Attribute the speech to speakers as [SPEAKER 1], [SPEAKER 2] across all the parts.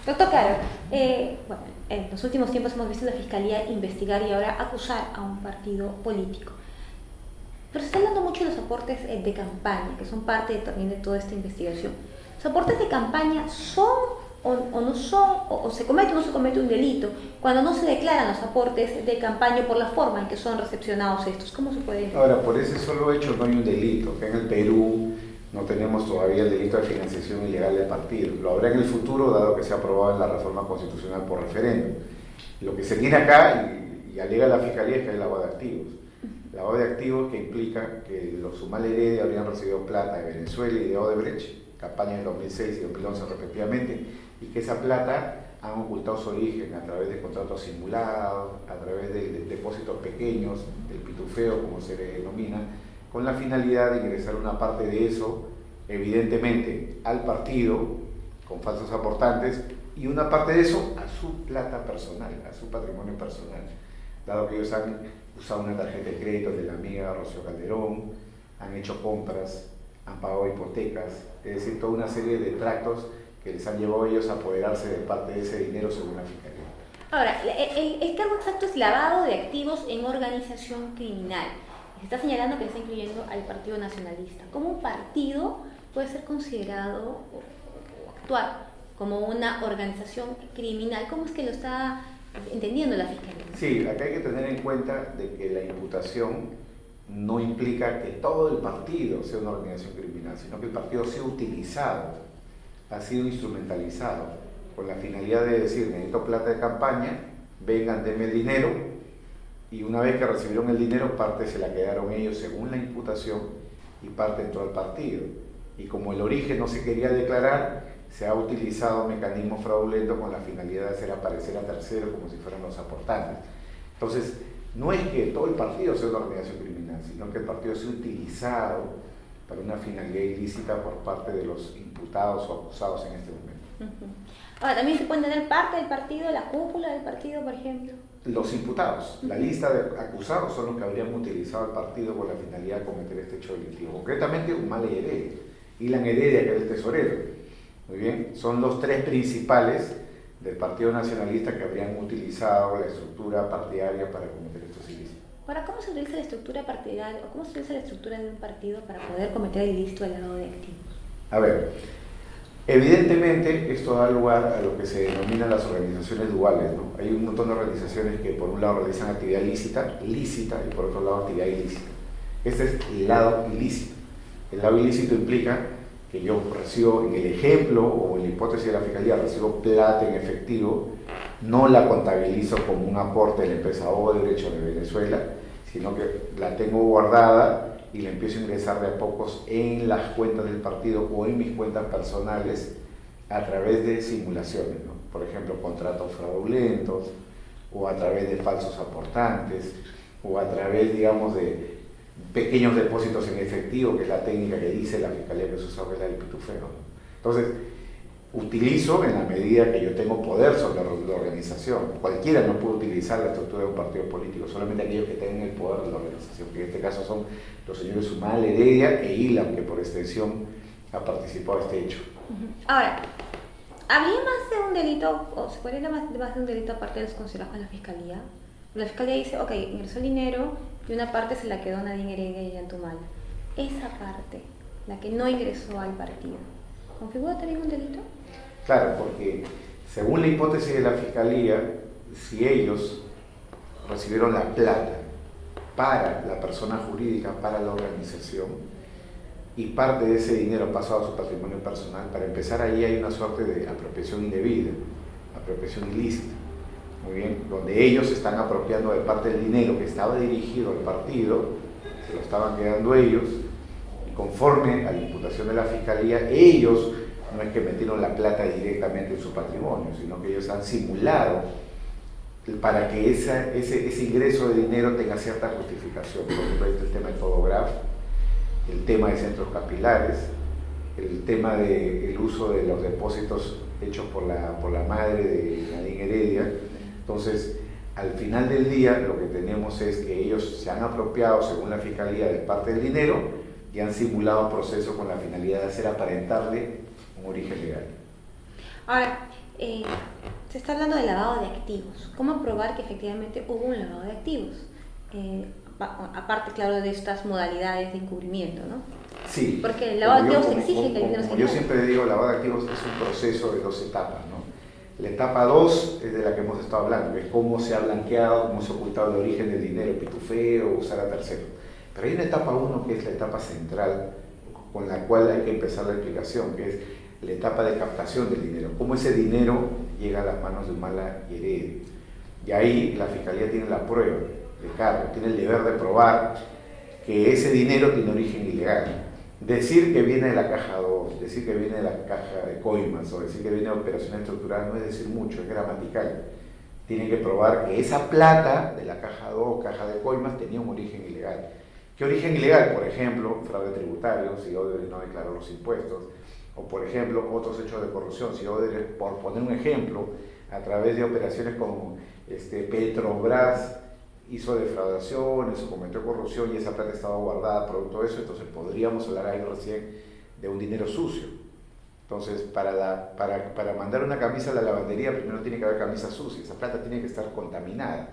[SPEAKER 1] Doctor Caro, bueno, en los últimos tiempos hemos visto a la Fiscalía investigar y ahora acusar a un partido político. Pero se está hablando mucho de los aportes de campaña, que son parte también de toda esta investigación. ¿Los aportes de campaña son o no son, o se comete o no se comete un delito cuando no se declaran los aportes de campaña por la forma en que son recepcionados estos? ¿Cómo se puede decir?
[SPEAKER 2] Ahora, por ese solo hecho no hay un delito. Acá en el Perú no tenemos todavía el delito de financiación ilegal del partido. Lo habrá en el futuro, dado que se ha aprobado en la reforma constitucional por referéndum. Lo que se tiene acá, y alega la Fiscalía, es que hay lavado de activos. Lavado de activos que implica que los Humala Heredia habrían recibido plata de Venezuela y de Odebrecht, campaña de 2006 y 2011 respectivamente, y que esa plata han ocultado su origen a través de contratos simulados, a través de depósitos pequeños, del pitufeo como se le denomina, con la finalidad de ingresar una parte de eso, evidentemente, al partido, con falsos aportantes, y una parte de eso a su plata personal, a su patrimonio personal, dado que ellos han usado una tarjeta de crédito de la amiga Rocío Calderón, han hecho compras, han pagado hipotecas, es decir, toda una serie de tractos que les han llevado a ellos a apoderarse de parte de ese dinero según la Fiscalía.
[SPEAKER 1] Ahora, el cargo exacto es lavado de activos en organización criminal. Se está señalando que se está incluyendo al Partido Nacionalista. ¿Cómo un partido puede ser considerado o actuar como una organización criminal? ¿Cómo es que lo está entendiendo la Fiscalía?
[SPEAKER 2] Sí, acá hay que tener en cuenta de que la imputación no implica que todo el partido sea una organización criminal, sino que el partido sea utilizado, ha sido instrumentalizado, con la finalidad de decir, necesito plata de campaña, vengan, denme el dinero, y una vez que recibieron el dinero, parte se la quedaron ellos según la imputación, y parte entró al partido. Y como el origen no se quería declarar, se ha utilizado mecanismos fraudulentos con la finalidad de hacer aparecer a terceros como si fueran los aportantes. Entonces, no es que todo el partido sea una organización criminal, sino que el partido sea utilizado para una finalidad ilícita por parte de los imputados o acusados en este momento.
[SPEAKER 1] Ahora, también se puede tener parte del partido, la cúpula del partido, por ejemplo.
[SPEAKER 2] Los imputados, la lista de acusados son los que habrían utilizado el partido con la finalidad de cometer este hecho delictivo. Concretamente, Humala Heredia, Ilan Heredia, que es el tesorero. Muy bien, son los tres principales del Partido Nacionalista que habrían utilizado la estructura partidaria para cometer estos ilícitos.
[SPEAKER 1] Ahora, ¿cómo se utiliza la estructura partidaria o cómo se utiliza la estructura de un partido para poder cometer el ilícito del lavado de activos?
[SPEAKER 2] A ver, evidentemente esto da lugar a lo que se denominan las organizaciones duales, ¿no? Hay un montón de organizaciones que por un lado realizan actividad lícita y por otro lado actividad ilícita. Este es el lado ilícito. El lado ilícito implica que yo recibo, en el ejemplo o en la hipótesis de la Fiscalía, recibo plata en efectivo, no la contabilizo como un aporte de la empresa Odebrecht o de Venezuela, sino que la tengo guardada y la empiezo a ingresar de a pocos en las cuentas del partido o en mis cuentas personales a través de simulaciones, ¿no? Por ejemplo, contratos fraudulentos, o a través de falsos aportantes, o a través, digamos, de pequeños depósitos en efectivo, que es la técnica que dice la Fiscalía que se usa, que es la del pitufeo. Entonces, utilizo en la medida que yo tengo poder sobre la organización. Cualquiera no puede utilizar la estructura de un partido político, solamente aquellos que tengan el poder de la organización, que en este caso son los señores Humala Heredia e Ilan, que por extensión ha participado en este hecho.
[SPEAKER 1] Ahora, ¿habría más de un delito, o se podría más de un delito aparte de los considerados con la Fiscalía? La Fiscalía dice, ok, ingresó el dinero y una parte se la quedó Nadine Heredia y Yantumala. Esa parte, la que no ingresó al partido, ¿configura también un delito?
[SPEAKER 2] Claro, porque según la hipótesis de la Fiscalía, si ellos recibieron la plata para la persona jurídica, para la organización, y parte de ese dinero pasó a su patrimonio personal, para empezar ahí hay una suerte de apropiación indebida, apropiación ilícita, muy bien, donde ellos están apropiando de parte del dinero que estaba dirigido al partido, se lo estaban quedando ellos, y conforme a la imputación de la Fiscalía, ellos no es que metieron la plata directamente en su patrimonio, sino que ellos han simulado para que ese ingreso de dinero tenga cierta justificación. Por ejemplo, el tema del Fotograf, el tema de centros capilares, el tema del uso de los depósitos hechos por la madre de Nadine Heredia. Entonces, al final del día lo que tenemos es que ellos se han apropiado, según la Fiscalía, de parte del dinero y han simulado un proceso con la finalidad de hacer aparentarle un origen legal.
[SPEAKER 1] Ahora, se está hablando de lavado de activos. ¿Cómo probar que efectivamente hubo un lavado de activos? Aparte, claro, de estas modalidades de encubrimiento, ¿no?
[SPEAKER 2] Sí.
[SPEAKER 1] Porque el lavado de activos exige que el dinero se
[SPEAKER 2] Como yo siempre digo, el lavado de activos es un proceso de 2 etapas, ¿no? La etapa 2 es de la que hemos estado hablando, que es cómo se ha blanqueado, cómo se ha ocultado el origen del dinero, pitufeo, usar a terceros. Pero hay una etapa 1 que es la etapa central, con la cual hay que empezar la explicación, que es la etapa de captación del dinero, cómo ese dinero llega a las manos de Humala y Heredia. Y ahí la Fiscalía tiene la prueba de cargo, tiene el deber de probar que ese dinero tiene origen ilegal. Decir que viene de la caja 2, decir que viene de la caja de coimas o decir que viene de operaciones estructurales no es decir mucho, es gramatical. Tienen que probar que esa plata de la caja 2, caja de coimas, tenía un origen ilegal. ¿Qué origen ilegal? Por ejemplo, fraude tributario, si Odebrecht no declaró los impuestos, o por ejemplo, otros hechos de corrupción, si Odebrecht, por poner un ejemplo, a través de operaciones como Petrobras, hizo defraudaciones o cometió corrupción y esa plata estaba guardada producto de eso, entonces podríamos hablar ahí recién de un dinero sucio. Entonces, para mandar una camisa a la lavandería, primero tiene que haber camisa sucia, esa plata tiene que estar contaminada.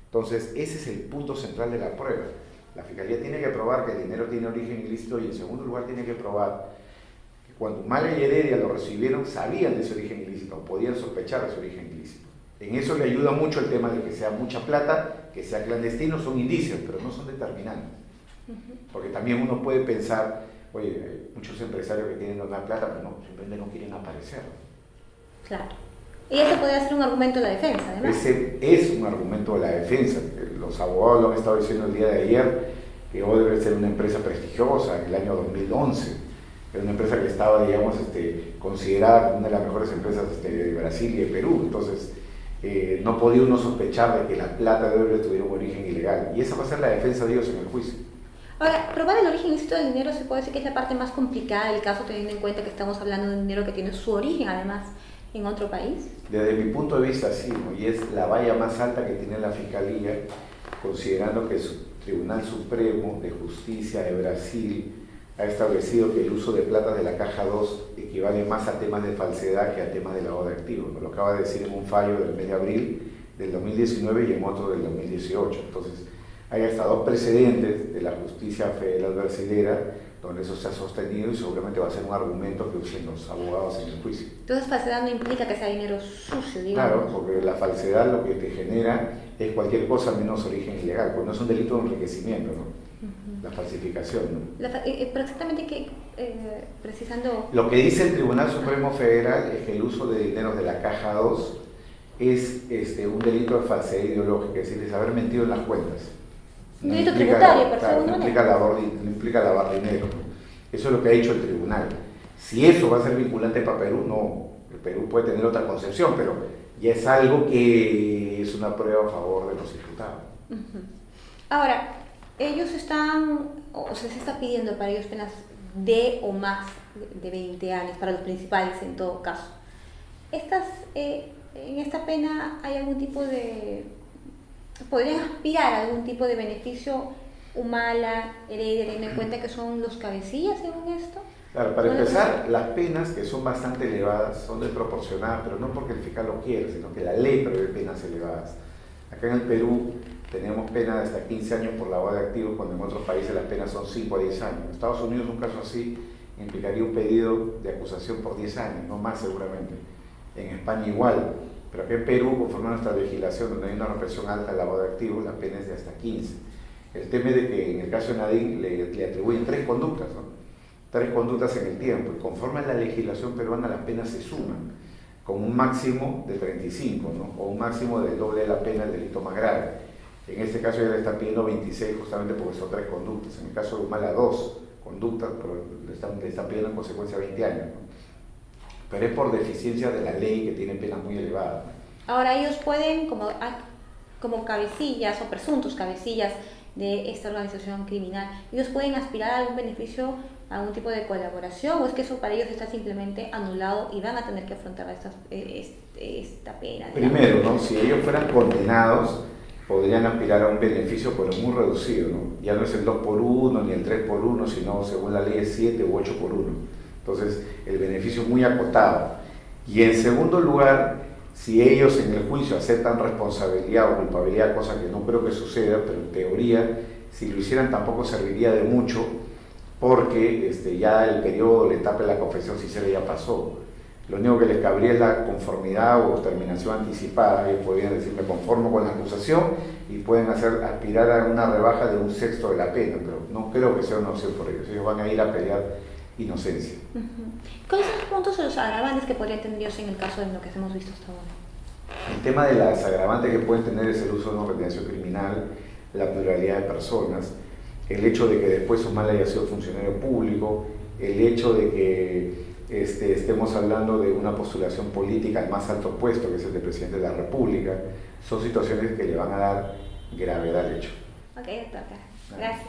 [SPEAKER 2] Entonces, ese es el punto central de la prueba. La Fiscalía tiene que probar que el dinero tiene origen ilícito y en segundo lugar tiene que probar que cuando Humala y Heredia lo recibieron sabían de ese origen ilícito o podían sospechar de ese origen ilícito. En eso le ayuda mucho el tema de que sea mucha plata, que sea clandestino, son indicios, pero no son determinantes. Porque también uno puede pensar, oye, hay muchos empresarios que tienen una plata, pero simplemente no quieren aparecer.
[SPEAKER 1] Claro. Y ese podría ser un argumento de la defensa, además.
[SPEAKER 2] Ese es un argumento de la defensa. Los abogados lo han estado diciendo el día de ayer, que Odebrecht era una empresa prestigiosa en el año 2011. Era una empresa que estaba, digamos, considerada como una de las mejores empresas de Brasil y de Perú. Entonces, no podía uno sospechar de que la plata de Odebrecht tuviera un origen ilegal. Y esa va a ser la defensa de ellos en el juicio.
[SPEAKER 1] Ahora, probar el origen ilícito del dinero se puede decir que es la parte más complicada del caso, teniendo en cuenta que estamos hablando de un dinero que tiene su origen, además, en otro país.
[SPEAKER 2] Desde mi punto de vista, sí, ¿no? Y es la valla más alta que tiene la Fiscalía, considerando que el Tribunal Supremo de Justicia de Brasil ha establecido que el uso de platas de la caja 2 equivale más a temas de falsedad que a temas de lavado de activos. Nos lo acaba de decir en un fallo del mes de abril del 2019 y en otro del 2018. Entonces, hay hasta 2 precedentes de la justicia federal brasilera donde eso se ha sostenido y seguramente va a ser un argumento que usen los abogados en el juicio.
[SPEAKER 1] Entonces, falsedad no implica que sea dinero sucio, digamos.
[SPEAKER 2] Claro, porque la falsedad lo que te genera es cualquier cosa menos origen ilegal, porque no es un delito de enriquecimiento, ¿no? La falsificación, ¿no?
[SPEAKER 1] Pero exactamente que, precisando...
[SPEAKER 2] Lo que dice el Tribunal Supremo Federal es que el uso de dineros de la caja 2 es un delito de falsedad ideológica, es decir, es haber mentido en las cuentas.
[SPEAKER 1] Un delito tributario, por
[SPEAKER 2] claro, no implica lavar dinero, ¿no? Eso es lo que ha dicho el tribunal. Si eso va a ser vinculante para Perú, no. El Perú puede tener otra concepción, pero ya es algo que es una prueba a favor de los imputados.
[SPEAKER 1] Ahora, ellos están, o sea, se está pidiendo para ellos penas de o más de 20 años, para los principales en todo caso. En esta pena hay algún tipo de... ¿Podrían aspirar a algún tipo de beneficio Humala, Heredia, teniendo en cuenta que son los cabecillas según esto?
[SPEAKER 2] Claro, para empezar, las penas, que son bastante elevadas, son desproporcionadas, pero no porque el fiscal lo quiere, sino que la ley prevé penas elevadas. Acá en el Perú tenemos penas de hasta 15 años por lavado de activos, cuando en otros países las penas son 5 a 10 años. En Estados Unidos un caso así implicaría un pedido de acusación por 10 años, no más seguramente. En España igual, pero acá en Perú, conforme a nuestra legislación, donde hay una represión alta al lavado de activos, la pena es de hasta 15. El tema es de que en el caso de Nadine le atribuyen 3 conductas, ¿no? 3 conductas en el tiempo, y conforme a la legislación peruana las penas se suman, con un máximo de 35, ¿no? O un máximo del doble de la pena del delito más grave. En este caso ya le están pidiendo 26 justamente porque son 3 conductas. En el caso de Humala 2 conductas, pero le están pidiendo en consecuencia 20 años, ¿no? Pero es por deficiencia de la ley que tiene penas muy elevadas.
[SPEAKER 1] Ahora ellos pueden, como cabecillas o presuntos cabecillas, de esta organización criminal, ¿ellos pueden aspirar a algún beneficio, a algún tipo de colaboración, o es que eso para ellos está simplemente anulado y van a tener que afrontar esta pena?
[SPEAKER 2] Primero, ¿no? Si ellos fueran condenados, podrían aspirar a un beneficio, pero muy reducido, ¿no? Ya no es el 2 por 1 ni el 3 por 1, sino según la ley es 7 u 8 por 1. Entonces, el beneficio es muy acotado. Y en segundo lugar, si ellos en el juicio aceptan responsabilidad o culpabilidad, cosa que no creo que suceda, pero en teoría, si lo hicieran tampoco serviría de mucho, porque ya el periodo, la etapa de la confesión sincera ya pasó. Lo único que les cabría es la conformidad o terminación anticipada. Ellos podrían decir me conformo con la acusación y pueden aspirar a una rebaja de 1/6 de la pena, pero no creo que sea una opción por ellos. Ellos van a ir a pelear inocencia.
[SPEAKER 1] ¿Cuáles son los puntos o los agravantes que podrían tener ellos en el caso de lo que hemos visto hasta ahora?
[SPEAKER 2] El tema de las agravantes que pueden tener es el uso de una organización criminal, la pluralidad de personas, el hecho de que después Usman haya sido funcionario público, el hecho de que estemos hablando de una postulación política al más alto puesto, que es el de presidente de la República, son situaciones que le van a dar gravedad al hecho.
[SPEAKER 1] Ok, doctor. Gracias.